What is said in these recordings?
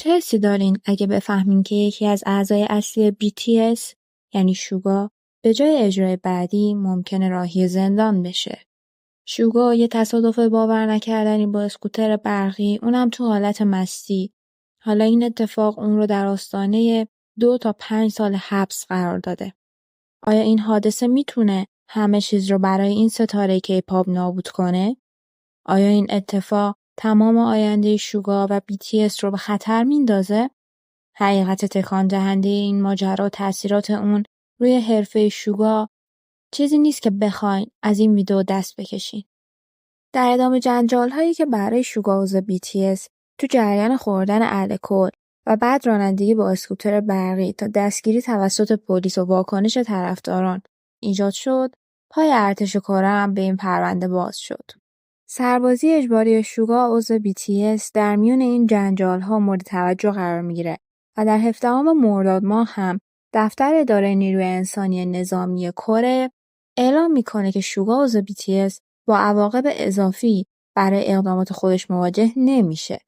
چه حسی دارین اگه بفهمین که یکی از اعضای اصلی BTS یعنی شوگا به جای اجرای بعدی ممکنه راهی زندان بشه؟ شوگا یه تصادف باور نکردنی با اسکوتر برقی، اونم تو حالت مستی. حالا این اتفاق اون رو در آستانه 2 تا 5 سال حبس قرار داده. آیا این حادثه میتونه همه چیز رو برای این ستاره کی‌پاپ نابود کنه؟ آیا این اتفاق تمام آینده شوگا و BTS رو به خطر میندازه؟ حقیقت تکان دهنده این ماجرا و تأثیرات اون روی حرفه شوگا چیزی نیست که بخواین از این ویدیو دست بکشین. در ادامه جنجال هایی که برای شوگا و BTS تو جریان خوردن الکل و بعد رانندگی با اسکوتر برقی تا دستگیری توسط پلیس و واکنش طرفداران ایجاد شد، پای ارتش کره هم به این پرونده باز شد. سربازی اجباری شوگا عضو BTS در میون این جنجال ها مورد توجه قرار میگیره و در 17 مرداد ماه هم دفتر اداره نیروی انسانی نظامی کره اعلام میکنه که شوگا عضو BTS با عواقب اضافی برای اقدامات خودش مواجه نمیشه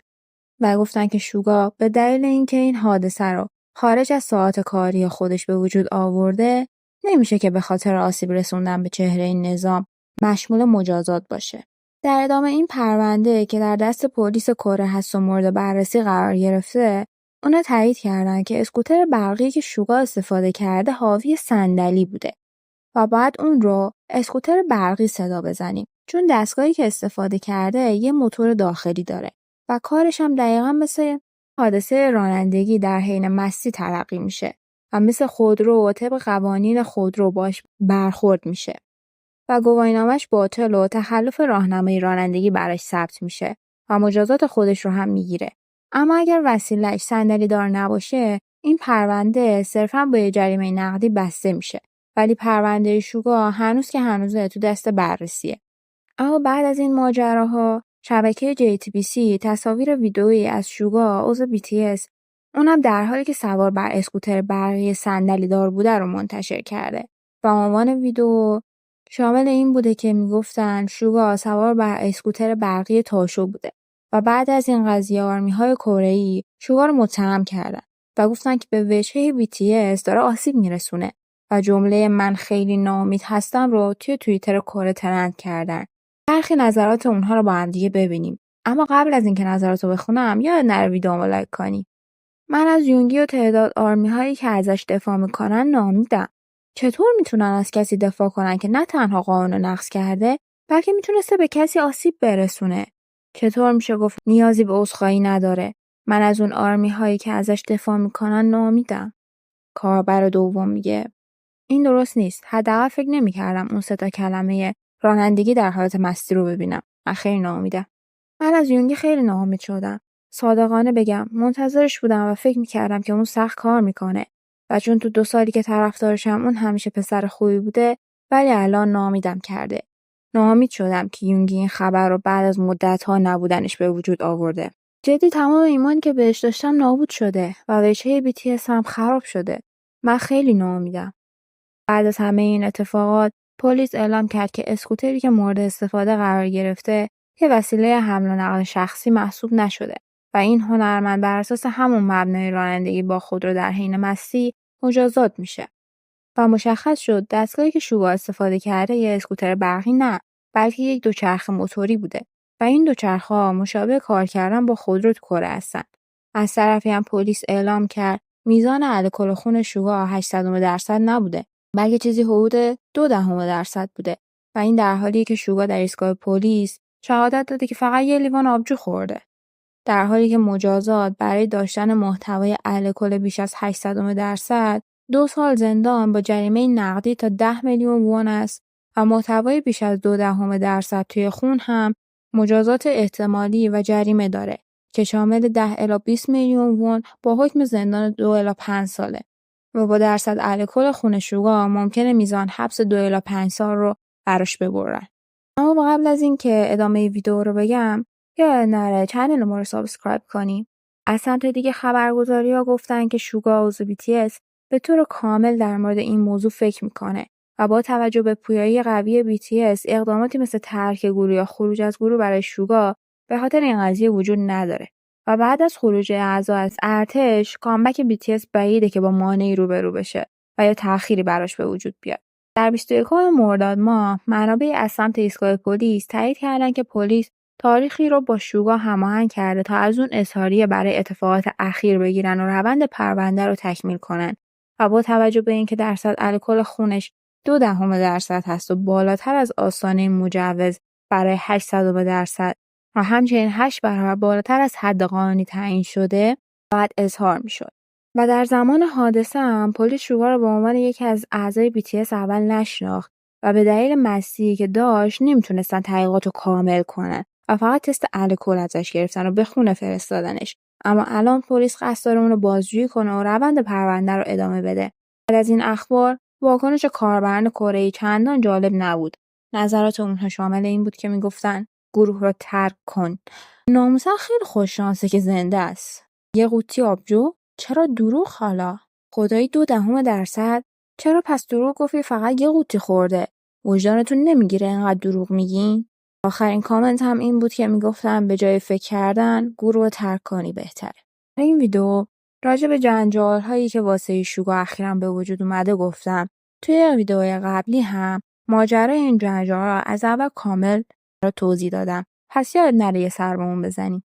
و گفتن که شوگا به دلیل اینکه این حادثه رو خارج از ساعات کاری خودش به وجود آورده نمیشه که به خاطر آسیب رسوندن به چهره این نظام مشمول مجازات باشه. در ادامه این پرونده که در دست پلیس کره هست و مورد بررسی قرار گرفته، اونا تایید کردن که اسکوتر برقی که شوگا استفاده کرده حاوی صندلی بوده و بعد اون رو اسکوتر برقی صدا بزنیم، چون دستگاهی که استفاده کرده یه موتور داخلی داره و کارش هم دقیقاً مثل حادثه رانندگی در حین مستی تلقی میشه و مثل خودرو و طبق قوانین خودرو باش برخورد میشه و گواهینامه‌اش باطل و تخلف راهنمای رانندگی براش ثبت میشه و مجازات خودش رو هم میگیره. اما اگر وسیله‌اش صندلی دار نباشه، این پرونده صرفاً با یه جریمه نقدی بسته میشه. ولی پرونده شوگا هنوز که هنوزه تو دست بررسیه. اما بعد از این ماجراها شبکه JTBC تصاویر ویدئویی از شوگا عضو BTS، اونم در حالی که سوار بر اسکوتر برقی صندلی دار بوده رو منتشر کرده و عنوان ویدئو شامل این بوده که میگفتن شوگا سوار بر اسکوتر برقی تاشو بوده و بعد از این قضیه آرمی‌های کره‌ای شوگا رو متهم کردن و گفتن که به وجهه BTS داره آسیب میرسونه و جمله من خیلی ناامید هستم رو توی توییتر کره ترند کردن. برخی نظرات اونها رو با هم دیگه ببینیم. اما قبل از اینکه نظراتو بخونم یاد نره ویدیومو لایک کنی. من از یونگی و تعداد آرمی هایی که ازش دفاع میکنن ناامیدم. چطور میتونن از کسی دفاع کنن که نه تنها قانون رو نقض کرده بلکه میتونسته به کسی آسیب برسونه؟ چطور میشه گفت نیازی به عذرخواهی نداره؟ من از اون آرمی هایی که ازش دفاع میکنن ناامیدم. کاربر دوم میگه این درست نیست. حداقل فکر نمی‌کردم اون 3 تا کلمه رانندگی در حالت مستی رو ببینم. من خیلی ناامیدم. من از یونگی خیلی ناامید شدم. صادقانه بگم منتظرش بودم و فکر می‌کردم که اون سخت کار میکنه و چون تو 2 سالی که طرفدارشم اون همیشه پسر خوبی بوده ولی الان ناامیدم کرده. ناامید شدم که یونگی این خبر رو بعد از مدت‌ها نبودنش به وجود آورده. جدی تمام ایمانی که بهش داشتم نابود شده و وجهه BTS هم خراب شده. من خیلی ناامیدم. بعد از همه این اتفاقات، پلیس اعلام کرد که اسکوتری که مورد استفاده قرار گرفته که وسیله حمل و نقل شخصی محسوب نشده و این هنرمند بر اساس همون مبنای رانندگی با خودرو در حین مستی مجازات میشه. و مشخص شد دستگاهی که شوگا استفاده کرده یه اسکوتر برقی نه، بلکه یک دوچرخه موتوری بوده و این دوچرخه‌ها مشابه کار کردن با خودرو تو کره هستن. از طرفی هم پلیس اعلام کرد میزان الکل خون شوگا 800% نبوده، بلکه چیزی حدود 0.2% بوده و این در حالیه که شوگا در ایستگاه پلیس شهادت داده که فقط یه لیوان آبجو خورده. در حالی که مجازات برای داشتن محتوای الکل بیش از 800% 2 سال زندان با جریمه نقدی تا 10 میلیون وون است و محتوای بیش از 0.2% توی خون هم مجازات احتمالی و جریمه داره که شامل 10 الی 20 میلیون وون با حکم زندان 2 الی 5 ساله و با درصد الکل خون شوگا ممکنه میزان حبس 2 الی 5 سال رو براش ببرن. اما قبل از این که ادامه ویدیو رو بگم یا نره چنل ما رو سابسکرایب کنی. از سمت دیگه خبرگزاری‌ها گفتن که شوگا عضو BTS به طور کامل در مورد این موضوع فکر میکنه و با توجه به پویایی قوی BTS اقداماتی مثل ترک گروه یا خروج از گروه برای شوگا به خاطر این قضیه وجود نداره و بعد از خروج اعضا از ارتش کامبک BTS بعیده که با مانعی روبرو بشه و یا تأخیری براش به وجود بیاد. در 21 مرداد ماه منابع از سمت ایستگاه پلیس تایید کردن که پلیس تاریخی رو با شوگا هماهنگ کرده تا از اون اظهاریه برای اتفاقات اخیر بگیرن و روند پرونده رو تکمیل کنن و با توجه به اینکه درصد الکل خونش 0.2% هست و بالاتر از آستانه مجوز برای 800% و همچنین 8 برابر بالاتر از حد قانونی تعیین شده باید اظهار میشد. و در زمان حادثه هم پلیس شوگا رو به عنوان یکی از اعضای BTS اول نشناخت و به دلیل مستی که داشت نمیتونستن تحقیقات رو کامل کنن و فقط تست الکل ازش گرفتن و به خونه فرستادنش. اما الان پلیس قصد داره اون رو بازجویی کنه و روند پرونده رو ادامه بده. بعد از این اخبار واکنش کاربران کره‌ای چندان جالب نبود. نظرات اونها شامل این بود که میگفتن گروه رو ترک کن. ناموسا خیلی خوش شانسه که زنده است. یه قوطی آبجو؟ چرا دروغ حالا؟ خدایی 0.2%؟ چرا پس دروغ گفتی فقط یه قوطی خورده؟ وجدانتون نمیگیره اینقدر دروغ میگین؟ آخرین کامنت هم این بود که میگفتن به جای فکر کردن گروه رو ترک کنی بهتره. این ویدیو راجع به جنجال هایی که واسه شوگا اخیراً به وجود اومده گفتم. توی ویدیوهای قبلی هم ماجرای این جنجال را از اول کامل را توضیح دادم. پس یاد نره یه سر به اون بزنی.